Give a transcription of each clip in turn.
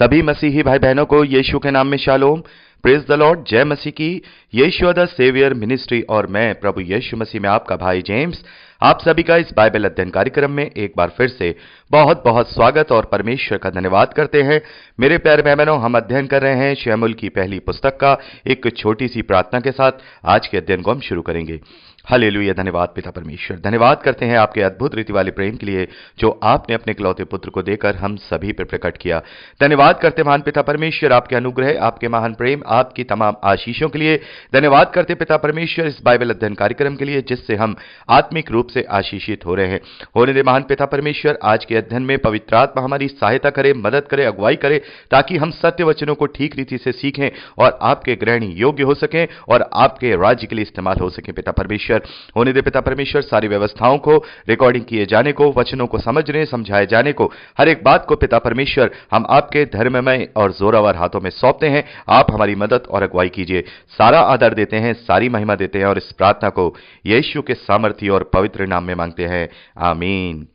सभी मसीही भाई बहनों को यीशु के नाम में शालोम। Praise the Lord. जय मसीह की। यीशु द सेवियर मिनिस्ट्री और मैं प्रभु यीशु मसीह में आपका भाई जेम्स आप सभी का इस बाइबल अध्ययन कार्यक्रम में एक बार फिर से बहुत बहुत स्वागत और परमेश्वर का धन्यवाद करते हैं। मेरे प्यारे भाई बहनों, हम अध्ययन कर रहे हैं शमूएल की पहली पुस्तक का। एक छोटी सी प्रार्थना के साथ आज के अध्ययन को हम शुरू करेंगे। हालेलुया। धन्यवाद पिता परमेश्वर, धन्यवाद करते हैं आपके अद्भुत रीति वाले प्रेम के लिए जो आपने अपने इकलौते पुत्र को देकर हम सभी पर प्रकट किया। धन्यवाद करते महान पिता परमेश्वर आपके अनुग्रह, आपके महान प्रेम, आपकी तमाम आशीषों के लिए। धन्यवाद करते पिता परमेश्वर इस बाइबल अध्ययन कार्यक्रम के लिए जिससे हम आत्मिक रूप से आशीषित हो रहे हैं। होने दे महान पिता परमेश्वर, आज के अध्ययन में पवित्र आत्मा हमारी सहायता करे, मदद करे, अगुवाई करे, ताकि हम सत्य वचनों को ठीक रीति से सीखें और आपके ग्रहण योग्य हो सकें और आपके राज्य के लिए इस्तेमाल हो सके। पिता परमेश्वर होने दे पिता परमेश्वर, सारी व्यवस्थाओं को, रिकॉर्डिंग किए जाने को, वचनों को समझने समझाए जाने को, हर एक बात को पिता परमेश्वर हम आपके धर्ममय और जोरावर हाथों में सौंपते हैं। आप हमारी मदद और अगुवाई कीजिए। सारा आदर देते हैं, सारी महिमा देते हैं और इस प्रार्थना को यीशु के सामर्थी और पवित्र नाम में मांगते हैं, आमीन।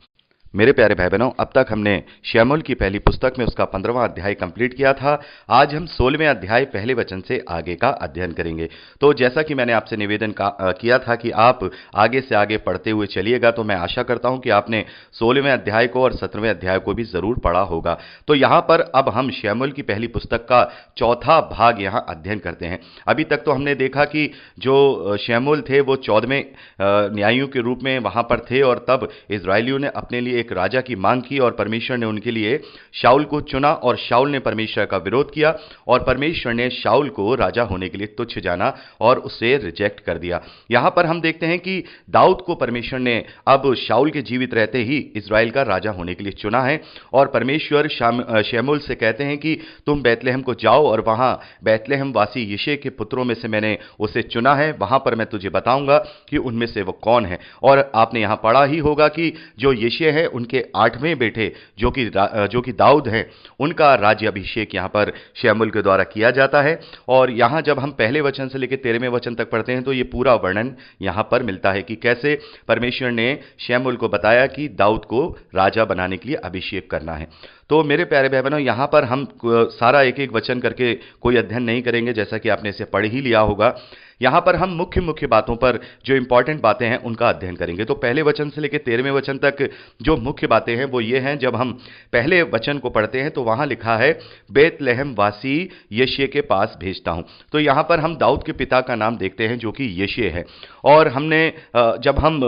मेरे प्यारे भाई बहनों, अब तक हमने शमूएल की पहली पुस्तक में उसका 15वां अध्याय कंप्लीट किया था। आज हम 16वें अध्याय पहले वचन से आगे का अध्ययन करेंगे। तो जैसा कि मैंने आपसे निवेदन किया था कि आप आगे से आगे पढ़ते हुए चलिएगा, तो मैं आशा करता हूं कि आपने 16वें अध्याय को और 17वें अध्याय को भी जरूर पढ़ा होगा। तो यहां पर अब हम शमूएल की पहली पुस्तक का चौथा भाग यहां अध्ययन करते हैं। अभी तक तो हमने देखा कि जो शमूएल थे वो 14वें न्यायियों के रूप में वहां पर थे और तब इजरायलियों ने अपने लिए एक राजा की मांग की और परमेश्वर ने उनके लिए शाऊल को चुना और शाऊल ने परमेश्वर का विरोध किया और परमेश्वर ने शाऊल को राजा होने के लिए तुच्छ जाना और उसे रिजेक्ट कर दिया। यहां पर हम देखते हैं कि दाऊद को परमेश्वर ने अब शाऊल के जीवित रहते ही इजराइल का राजा होने के लिए चुना है और परमेश्वर शमूएल से कहते हैं कि तुम बैतलहम को जाओ और वहां बैतलहम वासी यिशै के पुत्रों में से मैंने उसे चुना है, वहां पर मैं तुझे बताऊंगा कि उनमें से वो कौन है। और आपने यहां पढ़ा ही होगा कि जो यिशै है उनके 8वें बेटे जो कि दाऊद हैं, उनका राज्य अभिषेक यहां पर शमूएल के द्वारा किया जाता है। और यहां जब हम पहले वचन से लेकर 13वें वचन तक पढ़ते हैं तो यह पूरा वर्णन यहां पर मिलता है कि कैसे परमेश्वर ने शमूएल को बताया कि दाऊद को राजा बनाने के लिए अभिषेक करना है। तो मेरे प्यारे भाई बहनों, यहां पर हम सारा एक एक वचन करके कोई अध्ययन नहीं करेंगे, जैसा कि आपने इसे पढ़ ही लिया होगा। यहां पर हम मुख्य मुख्य बातों पर जो इंपॉर्टेंट बातें हैं उनका अध्ययन करेंगे। तो पहले वचन से लेकर 13वें वचन तक जो मुख्य बातें हैं वो ये हैं। जब हम पहले वचन को पढ़ते हैं तो वहां लिखा है बैतलहम वासी यिशै के पास भेजता हूं। तो यहां पर हम दाऊद के पिता का नाम देखते हैं जो कि यिशै है। और हमने जब हम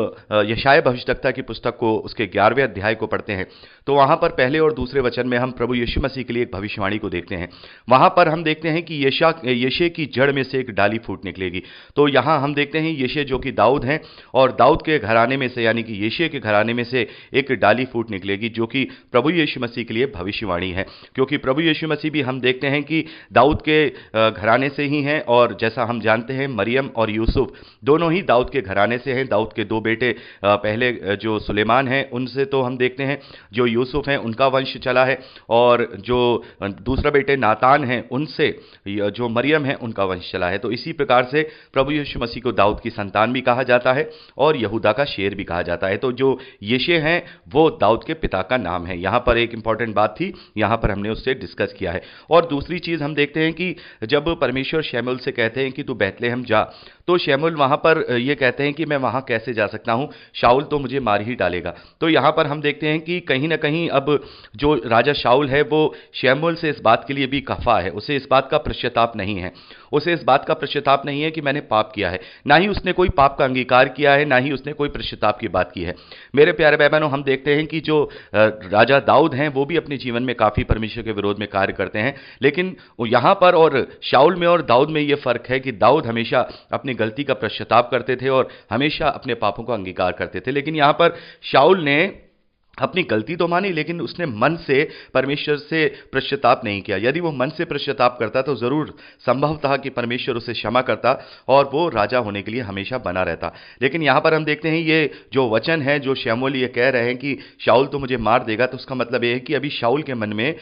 यशायाह भविष्यद्वक्ता की पुस्तक को उसके 11वें अध्याय को पढ़ते हैं तो वहां पर पहले और दूसरे वचन में हम प्रभु यीशु मसीह के लिए एक भविष्यवाणी को देखते हैं। वहां पर हम देखते हैं कि यिशै की जड़ में से एक डाली फूट निकलेगी। तो यहां हम देखते हैं यिशै जो कि दाऊद हैं और दाऊद के घराने में से यानी कि यिशै के घराने में से एक डाली फूट निकलेगी जो कि प्रभु यीशु मसीह के लिए भविष्यवाणी है। क्योंकि प्रभु यीशु मसीह भी हम देखते हैं कि दाऊद के घराने से ही हैं और जैसा हम जानते हैं मरियम और यूसुफ दोनों ही दाऊद के घराने से हैं। दाऊद के दो बेटे पहले जो सुलेमान हैं उनसे तो हम देखते हैं जो यूसुफ हैं उनका वंश चला है और जो दूसरा बेटे नातान हैं उनसे जो मरियम है उनका वंश चला है। तो इसी प्रकार से प्रभु यीशु मसीह को दाऊद की संतान भी कहा जाता है और यहूदा का शेर भी कहा जाता है। तो जो यिशै हैं वो दाऊद के पिता का नाम है। यहां पर एक इंपॉर्टेंट बात थी, यहां पर हमने उससे डिस्कस किया है। और दूसरी चीज हम देखते हैं कि जब परमेश्वर शमूएल से कहते हैं कि तू बैतलहम जा, तो शमूएल वहां पर यह कहते हैं कि मैं वहां कैसे जा सकता हूं, शाऊल तो मुझे मार ही डालेगा। तो यहां पर हम देखते हैं कि कहीं ना कहीं अब जो राजा शाऊल है वो शमूएल से इस बात के लिए भी खफा है। उसे इस बात का पश्चाताप नहीं है, उसे इस बात का पश्चाताप नहीं है कि मैंने पाप किया है। ना ही उसने कोई पाप का अंगीकार किया है, ना ही उसने कोई पश्चाताप की बात की है। मेरे प्यारे भाई बहनों, हम देखते हैं कि जो राजा दाऊद हैं वो भी अपने जीवन में काफी परमेश्वर के विरोध में कार्य करते हैं, लेकिन यहां पर और शाऊल में और दाऊद में यह फर्क है कि दाऊद हमेशा अपनी गलती का पश्चाताप करते थे और हमेशा अपने पापों का अंगीकार करते थे। लेकिन यहां पर शाऊल ने अपनी गलती तो मानी लेकिन उसने मन से परमेश्वर से पश्चाताप नहीं किया। यदि वो मन से पश्चाताप करता तो जरूर संभव था कि परमेश्वर उसे क्षमा करता और वो राजा होने के लिए हमेशा बना रहता। लेकिन यहां पर हम देखते हैं ये जो वचन है, जो शमूएल ये कह रहे हैं कि शाऊल तो मुझे मार देगा, तो उसका मतलब ये है कि अभी शाऊल के मन में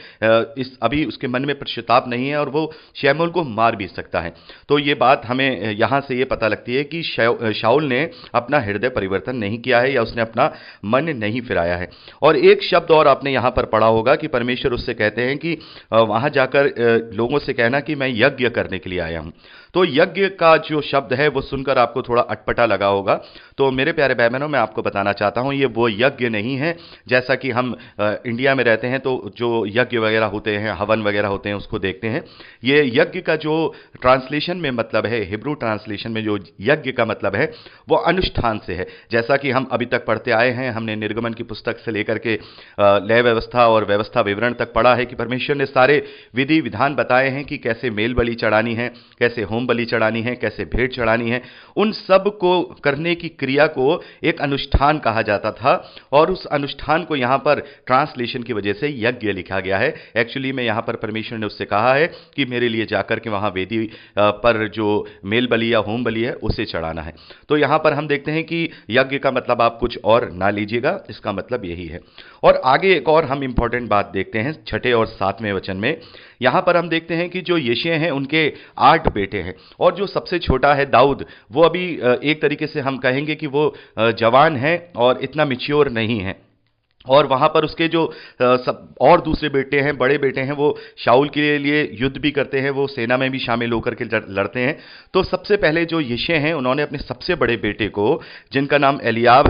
अभी उसके मन में पश्चाताप नहीं है और वो शमूएल को मार भी सकता है। तो ये बात हमें यहां से ये पता लगती है कि शाऊल ने अपना हृदय परिवर्तन नहीं किया है या उसने अपना मन नहीं फिराया है। और एक शब्द और आपने यहां पर पढ़ा होगा कि परमेश्वर उससे कहते हैं कि वहां जाकर लोगों से कहना कि मैं यज्ञ करने के लिए आया हूं। तो यज्ञ का जो शब्द है वो सुनकर आपको थोड़ा अटपटा लगा होगा। तो मेरे प्यारे भाई बहनों, मैं आपको बताना चाहता हूं ये वो यज्ञ नहीं है जैसा कि हम इंडिया में रहते हैं तो जो यज्ञ वगैरह होते हैं, हवन वगैरह होते हैं, उसको देखते हैं। ये यज्ञ का जो ट्रांसलेशन में मतलब है, हिब्रू ट्रांसलेशन में जो यज्ञ का मतलब है वो अनुष्ठान से है। जैसा कि हम अभी तक पढ़ते आए हैं, हमने निर्गमन की पुस्तक से लेकर के लय व्यवस्था और व्यवस्था विवरण तक पढ़ा है कि परमेश्वर ने सारे विधि विधान बताए हैं कि कैसे मेल बलि चढ़ानी है, कैसे होम बलि चढ़ानी है, कैसे भेंट चढ़ानी है। उन सब को करने की क्रिया को एक अनुष्ठान कहा जाता था और उस अनुष्ठान को यहां पर ट्रांसलेशन की वजह से यज्ञ लिखा गया है। एक्चुअली में यहां पर परमेश्वर ने उससे कहा है कि मेरे लिए जाकर के वहां वेदी पर जो मेल बलि या होम बलि है उसे चढ़ाना है। तो यहां पर हम देखते हैं कि यज्ञ का मतलब आप कुछ और ना लीजिएगा, इसका मतलब यही है। और आगे एक और हम इंपॉर्टेंट बात देखते हैं 6 और 7वें वचन में। यहां पर हम देखते हैं कि जो यिशै हैं उनके 8 बेटे हैं और जो सबसे छोटा है दाऊद, वो अभी एक तरीके से हम कहेंगे कि वो जवान है और इतना मैच्योर नहीं है। और वहां पर उसके जो सब और दूसरे बेटे हैं, बड़े बेटे हैं, वो शाऊल के लिए युद्ध भी करते हैं, वो सेना में भी शामिल होकर के लड़ते हैं। तो सबसे पहले जो यिशै हैं उन्होंने अपने सबसे बड़े बेटे को, जिनका नाम एलियाब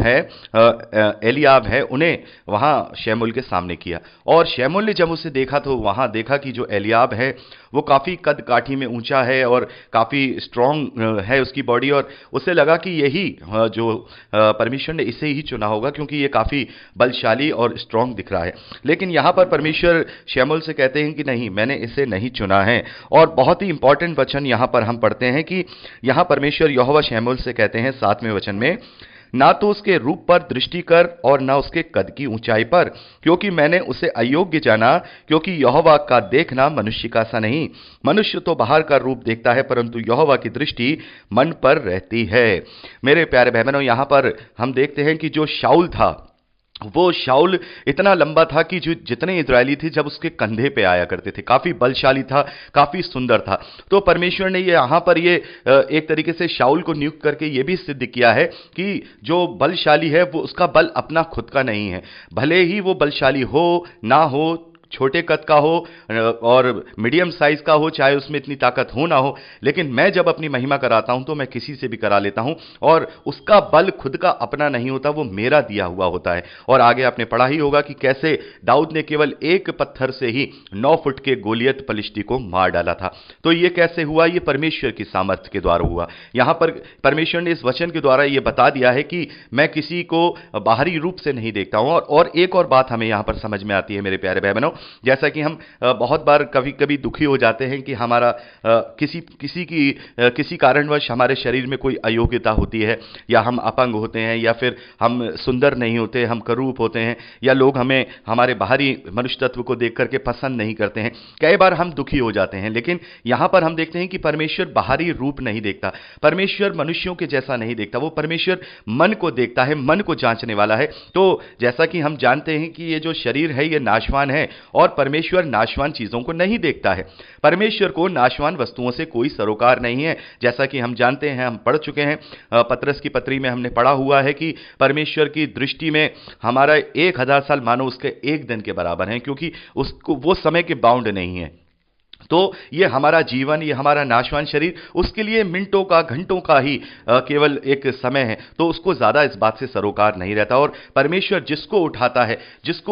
है, उन्हें वहां शमूएल के सामने किया। और शमूएल ने जब उसे देखा तो वहां देखा कि जो एलियाब है वो काफी कद काठी में ऊंचा है और काफी स्ट्रांग है उसकी बॉडी, और उसे लगा कि यही जो परमेश्वर ने इसे ही चुना होगा क्योंकि ये काफी बलशाली और स्ट्रांग दिख रहा है। लेकिन यहां पर परमेश्वर शमूएल से कहते हैं कि नहीं, मैंने इसे नहीं चुना है। और बहुत ही इंपॉर्टेंट वचन यहां पर हम पढ़ते हैं कि यहां परमेश्वर यहोवा शमूएल से कहते हैं 7वें वचन में, ना तो उसके रूप पर दृष्टि कर और ना उसके कद की ऊंचाई पर, क्योंकि मैंने उसे अयोग्य जाना, क्योंकि यहोवा का देखना मनुष्य का सा नहीं। मनुष्य तो बाहर का रूप देखता है परंतु यहोवा की दृष्टि मन पर रहती है। मेरे प्यारे भाई बहनों, यहां पर हम देखते हैं कि जो शाऊल था, वो शाऊल इतना लंबा था कि जो जितने इजरायली थे जब उसके कंधे पे आया करते थे, काफी बलशाली था, काफी सुंदर था। तो परमेश्वर ने ये यहां पर ये एक तरीके से शाऊल को नियुक्त करके ये भी सिद्ध किया है कि जो बलशाली है वो उसका बल अपना खुद का नहीं है। भले ही वो बलशाली हो ना हो, छोटे कद का हो और मीडियम साइज का हो, चाहे उसमें इतनी ताकत हो ना हो, लेकिन मैं जब अपनी महिमा कराता हूं तो मैं किसी से भी करा लेता हूं और उसका बल खुद का अपना नहीं होता, वो मेरा दिया हुआ होता है। और आगे आपने पढ़ा ही होगा कि कैसे दाऊद ने केवल एक पत्थर से ही 9 फुट के गोलियत पलिश्ती को मार डाला था। तो ये कैसे हुआ? ये परमेश्वर की सामर्थ्य के द्वारा हुआ। यहां पर परमेश्वर ने इस वचन के द्वारा ये बता दिया है कि मैं किसी को बाहरी रूप से नहीं देखता हूं। और एक और बात हमें यहां पर समझ में आती है मेरे प्यारे भाई बहनों, जैसा कि हम बहुत बार कभी कभी दुखी हो जाते हैं कि हमारा किसी कारणवश हमारे शरीर में कोई अयोग्यता होती है, या हम अपंग होते हैं, या फिर हम सुंदर नहीं होते, हम करूप होते हैं, या लोग हमें हमारे बाहरी मनुष्य तत्व को देख करके पसंद नहीं करते हैं। कई बार हम दुखी हो जाते हैं, लेकिन यहां पर हम देखते हैं कि परमेश्वर बाहरी रूप नहीं देखता, परमेश्वर मनुष्यों के जैसा नहीं देखता, वो परमेश्वर मन को देखता है, मन को जांचने वाला है। तो जैसा कि हम जानते हैं कि ये जो शरीर है ये नाशवान है और परमेश्वर नाशवान चीजों को नहीं देखता है। परमेश्वर को नाशवान वस्तुओं से कोई सरोकार नहीं है। जैसा कि हम जानते हैं, हम पढ़ चुके हैं, पतरस की पत्री में हमने पढ़ा हुआ है कि परमेश्वर की दृष्टि में हमारा 1000 साल मानो उसके एक दिन के बराबर है, क्योंकि उसको वो समय के बाउंड नहीं है। तो ये हमारा जीवन, ये हमारा नाशवान शरीर, उसके लिए मिनटों का, घंटों का ही केवल एक समय है, तो उसको ज्यादा इस बात से सरोकार नहीं रहता। और परमेश्वर जिसको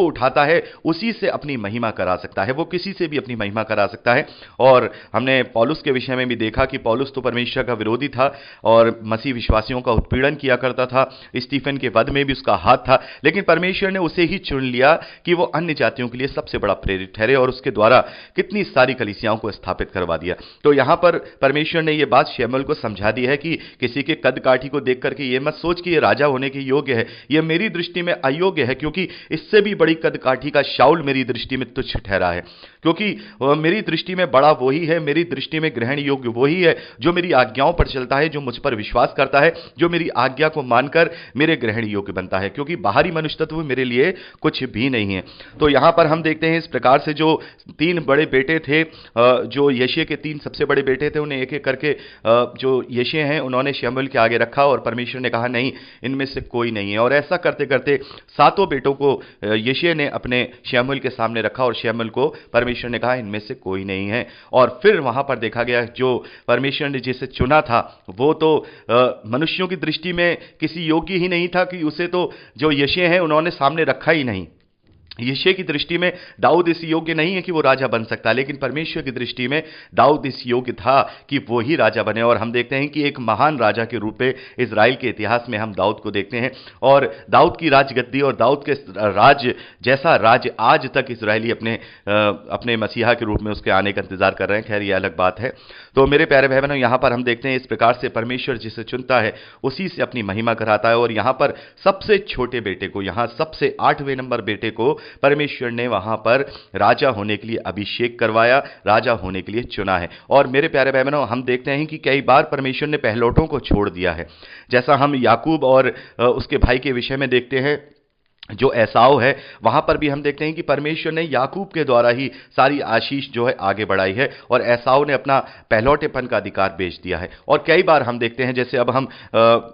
उठाता है उसी से अपनी महिमा करा सकता है, वो किसी से भी अपनी महिमा करा सकता है। और हमने पौलुस के विषय में भी देखा कि पौलुस तो परमेश्वर का विरोधी था और मसीह विश्वासियों का उत्पीड़न किया करता था, स्टीफन के वध में भी उसका हाथ था, लेकिन परमेश्वर ने उसे ही चुन लिया कि वो अन्य जातियों के लिए सबसे बड़ा प्रेरित ठहरे और उसके द्वारा कितनी सारी कलीसियां को स्थापित करवा दिया। तो यहां पर परमेश्वर ने यह बात शमूएल को समझा दी है कि किसी के कद काठी को देख करके ये मत सोच कि ये राजा होने के योग्य है, ये मेरी दृष्टि में अयोग्य है, क्योंकि इससे भी बड़ी कद काठी का शाऊल मेरी दृष्टि में तुच्छ ठहरा है। क्योंकि मेरी दृष्टि में बड़ा वही है, मेरी दृष्टि में ग्रहण योग्य वही है जो मेरी आज्ञाओं पर चलता है, जो मुझ पर विश्वास करता है, जो मेरी आज्ञा को मानकर मेरे ग्रहण योग्य बनता है, क्योंकि बाहरी मनुष्य तत्व मेरे लिए कुछ भी नहीं है। तो यहां पर हम देखते हैं इस प्रकार से जो तीन बड़े बेटे थे, जो यशायाह के तीन सबसे बड़े बेटे थे, उन्हें एक एक करके जो यशायाह हैं उन्होंने शमूएल के आगे रखा और परमेश्वर ने कहा नहीं, इनमें से कोई नहीं है। और ऐसा करते करते सातों बेटों को यशायाह ने अपने शमूएल के सामने रखा और शमूएल को परमेश्वर ने कहा इनमें से कोई नहीं है। और फिर वहां पर देखा गया जो परमेश्वर ने जिसे चुना था वो तो मनुष्यों की दृष्टि में किसी योग्य ही नहीं था, कि उसे तो जो यशायाह है उन्होंने सामने रखा ही नहीं। यशायाह की दृष्टि में दाऊद इस योग्य नहीं है कि वो राजा बन सकता, लेकिन परमेश्वर की दृष्टि में दाऊद इस योग्य था कि वो ही राजा बने। और हम देखते हैं कि एक महान राजा के रूप में इजराइल के इतिहास में हम दाऊद को देखते हैं, और दाऊद की राजगद्दी और दाऊद के राज जैसा राज आज तक इजरायली अपने मसीहा के रूप में उसके आने का इंतजार कर रहे हैं। खैर ये अलग बात है। तो मेरे प्यारे भाई बहनों, यहां पर हम देखते हैं इस प्रकार से परमेश्वर जिसे चुनता है उसी से अपनी महिमा कराता है। और यहां पर सबसे छोटे बेटे को, यहां सबसे 8वें नंबर बेटे को परमेश्वर ने वहां पर राजा होने के लिए अभिषेक करवाया, राजा होने के लिए चुना है। और मेरे प्यारे भाई बहनों, हम देखते हैं कि कई बार परमेश्वर ने पहलौठों को छोड़ दिया है, जैसा हम याकूब और उसके भाई के विषय में देखते हैं जो एसाव है, वहां पर भी हम देखते हैं कि परमेश्वर ने याकूब के द्वारा ही सारी आशीष जो है आगे बढ़ाई है और एसाव ने अपना पहलौठेपन का अधिकार बेच दिया है। और कई बार हम देखते हैं, जैसे अब हम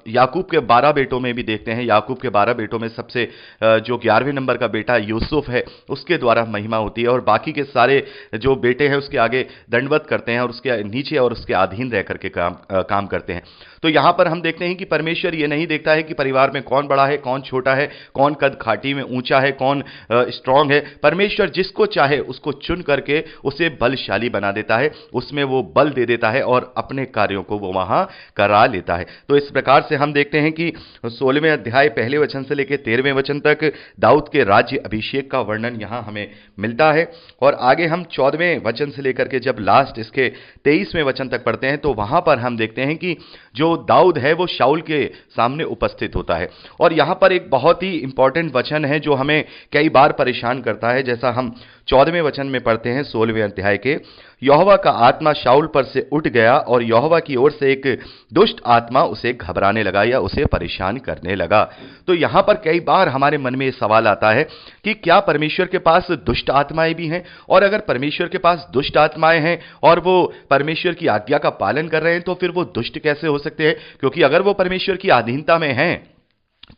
याकूब के 12 बेटों में भी देखते हैं, याकूब के 12 बेटों में सबसे जो 11वें नंबर का बेटा यूसुफ है उसके द्वारा महिमा होती है, और बाकी के सारे जो बेटे हैं उसके आगे दंडवत करते हैं और उसके नीचे और उसके अधीन रह करके काम करते हैं। तो यहां पर हम देखते हैं कि परमेश्वर ये नहीं देखता है कि परिवार में कौन बड़ा है, कौन छोटा है, कौन कद खाटी में ऊंचा है, कौन स्ट्रांग है। परमेश्वर जिसको चाहे उसको चुन करके उसे बलशाली बना देता है, उसमें वो बल दे देता है और अपने कार्यों को वो वहां करा लेता है। तो इस प्रकार से हम देखते हैं कि 16वें अध्याय पहले वचन से लेकर 13वें वचन तक दाऊद के राज्य अभिषेक का वर्णन यहां हमें मिलता है। और आगे हम 14वें वचन से लेकर के जब लास्ट इसके 23वें वचन तक पढ़ते हैं तो वहां पर हम देखते हैं कि जो दाऊद है वो शाऊल के सामने उपस्थित होता है। और यहां पर एक बहुत ही इंपॉर्टेंट वचन है जो हमें कई बार परेशान करता है, जैसा हम 14वें वचन में पढ़ते हैं 16वें अध्याय के, यहोवा का आत्मा शाऊल पर से उठ गया और यहोवा की ओर से एक दुष्ट आत्मा उसे घबराने लगा या उसे परेशान करने लगा। तो यहां पर कई बार हमारे मन में यह सवाल आता है कि क्या परमेश्वर के पास दुष्ट आत्माएं भी हैं? और अगर परमेश्वर के पास दुष्ट आत्माएं हैं और वो परमेश्वर की आज्ञा का पालन कर रहे हैं तो फिर वो दुष्ट कैसे हो सकते हैं? क्योंकि अगर वो परमेश्वर की अधीनता में हैं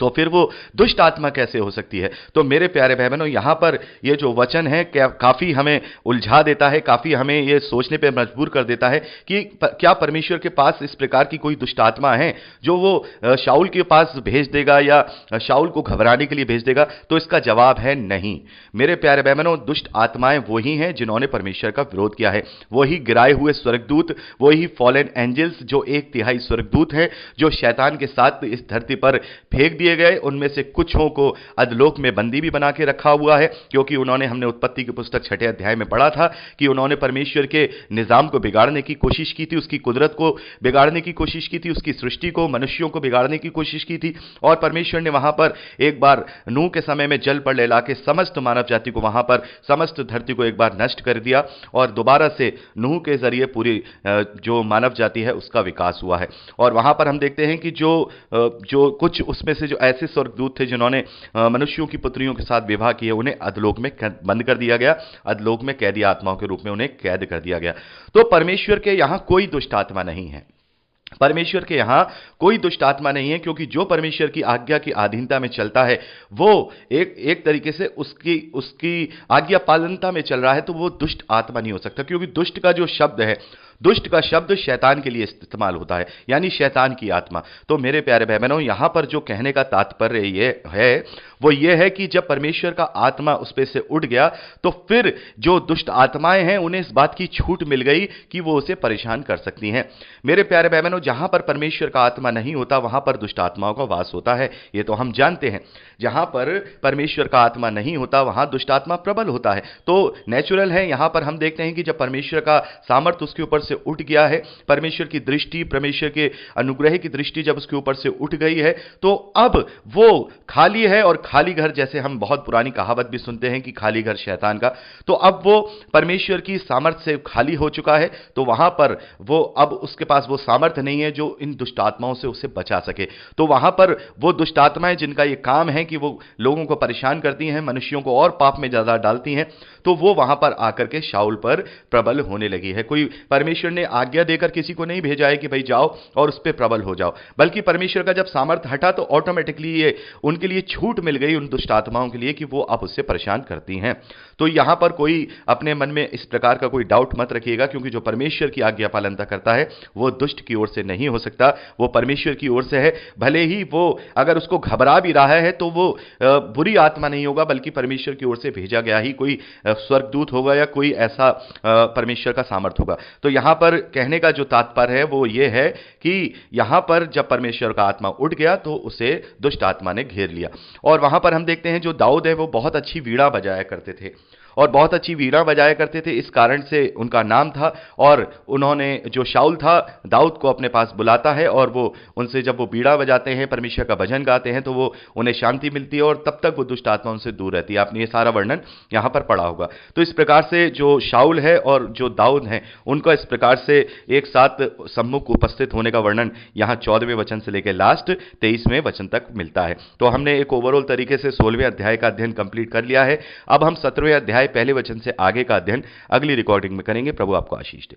तो फिर वो दुष्ट आत्मा कैसे हो सकती है? तो मेरे प्यारे भाई बहनों, यहां पर ये जो वचन है काफी हमें उलझा देता है, काफी हमें ये सोचने पे मजबूर कर देता है कि क्या परमेश्वर के पास इस प्रकार की कोई दुष्ट आत्मा है जो वो शाऊल के पास भेज देगा या शाऊल को घबराने के लिए भेज देगा? तो इसका जवाब है नहीं। मेरे प्यारे भाई बहनों, दुष्ट आत्माएं वही हैं जिन्होंने परमेश्वर का विरोध किया है, वही गिराए हुए स्वर्गदूत, वही फॉलन एंजल्स जो 1/3 स्वर्गदूत है जो शैतान के साथ इस धरती पर फेंक दिए गए। उनमें से कुछों को अधलोक में बंदी भी बना के रखा हुआ है, क्योंकि उन्होंने, हमने उत्पत्ति की पुस्तक 6ठे अध्याय में पढ़ा था कि उन्होंने परमेश्वर के निजाम को बिगाड़ने की कोशिश की थी, उसकी कुदरत को बिगाड़ने की कोशिश की थी, उसकी सृष्टि को, मनुष्यों को बिगाड़ने की कोशिश की थी। और परमेश्वर ने वहां पर एक बार नूह के समय में जल पर ले लाके समस्त मानव जाति को, वहां पर समस्त धरती को एक बार नष्ट कर दिया और दोबारा से नूह के जरिए पूरी जो मानव जाति है उसका विकास हुआ है। और वहां पर हम देखते हैं कि जो कुछ उसमें से जो ऐसे स्वर्गदूत थे जिन्होंने मनुष्यों की पुत्रियों के साथ विवाह किए, उन्हें अधलोक में बंद कर दिया गया, अधलोक में कैदी आत्माओं के रूप में उन्हें कैद कर दिया गया। तो परमेश्वर के यहां कोई दुष्ट आत्मा नहीं है, परमेश्वर के यहां कोई दुष्ट आत्मा नहीं है, क्योंकि जो परमेश्वर की आज्ञा की अधीनता में चलता है वो एक तरीके से उसकी आज्ञा पालनता में चल रहा है, तो वो दुष्ट आत्मा नहीं हो सकता। क्योंकि दुष्ट का जो शब्द है, दुष्ट का शब्द शैतान के लिए इस्तेमाल होता है, यानी शैतान की आत्मा। तो मेरे प्यारे भाई बहनों, यहां पर जो कहने का तात्पर्य ये है वो ये है कि जब परमेश्वर का आत्मा उस पे से उठ गया तो फिर जो दुष्ट आत्माएं हैं उन्हें इस बात की छूट मिल गई कि वो उसे परेशान कर सकती हैं। मेरे प्यारे भाई बहनों, जहां पर परमेश्वर का आत्मा नहीं होता वहां पर दुष्ट आत्माओं का वास होता है, ये तो हम जानते हैं। जहां पर परमेश्वर का आत्मा नहीं होता वहां दुष्ट आत्मा प्रबल होता है। तो नेचुरल है, यहां पर हम देखते हैं कि जब परमेश्वर का सामर्थ उसके ऊपर से से उठ गया है, परमेश्वर की दृष्टि, परमेश्वर के अनुग्रह की दृष्टि जब उसके ऊपर से उठ गई है, तो अब वो खाली है। और खाली घर, जैसे हम बहुत पुरानी कहावत भी सुनते हैं कि खाली घर शैतान का, तो अब वो परमेश्वर की सामर्थ्य से खाली हो चुका है। तो वहां पर वो अब उसके पास वो सामर्थ्य नहीं है जो इन दुष्ट आत्माओं से उसे बचा सके। तो वहां पर वो दुष्ट आत्माएं जिनका ये काम है कि वो लोगों को परेशान करती हैं, मनुष्यों को और पाप में ज्यादा डालती हैं, तो वो वहां पर आकर के शाऊल पर प्रबल होने लगी है। कोई परमेश्वर ने आज्ञा देकर किसी को नहीं भेजा है कि भाई जाओ और उस पर प्रबल हो जाओ, बल्कि परमेश्वर का जब सामर्थ्य हटा तो ऑटोमेटिकली ये उनके लिए छूट मिल गई, उन दुष्ट आत्माओं के लिए, कि वो अब उससे परेशान करती हैं। तो यहां पर कोई अपने मन में इस प्रकार का कोई डाउट मत रखिएगा, क्योंकि जो परमेश्वर की आज्ञा पालनता करता है वो दुष्ट की ओर से नहीं हो सकता, वो परमेश्वर की ओर से है। भले ही वो अगर उसको घबरा भी रहा है तो वो बुरी आत्मा नहीं होगा, बल्कि परमेश्वर की ओर से भेजा गया ही कोई स्वर्गदूत होगा या कोई ऐसा परमेश्वर का सामर्थ होगा। तो यहां पर कहने का जो तात्पर्य है वो ये है कि यहां पर जब परमेश्वर का आत्मा उठ गया तो उसे दुष्ट आत्मा ने घेर लिया। और वहां पर हम देखते हैं जो दाऊद है वो बहुत अच्छी वीणा बजाया करते थे, और बहुत अच्छी वीणा बजाया करते थे, इस कारण से उनका नाम था। और उन्होंने, जो शाऊल था, दाऊद को अपने पास बुलाता है, और वो उनसे जब वो वीणा बजाते हैं, परमेश्वर का भजन गाते हैं, तो वो उन्हें शांति मिलती है और तब तक वो दुष्ट आत्मा उनसे दूर रहती है। आपने ये सारा वर्णन यहां पर पढ़ा होगा। तो इस प्रकार से जो शाऊल है और जो दाऊद है, उनका इस प्रकार से एक साथ सम्मुख उपस्थित होने का वर्णन यहां 14वें वचन से लेकर लास्ट 23वें वचन तक मिलता है। तो हमने एक ओवरऑल तरीके से 16वें अध्याय का अध्ययन कंप्लीट कर लिया है। अब हम 17वें अध्याय पहले वचन से आगे का अध्ययन अगली रिकॉर्डिंग में करेंगे। प्रभु आपको आशीष दे।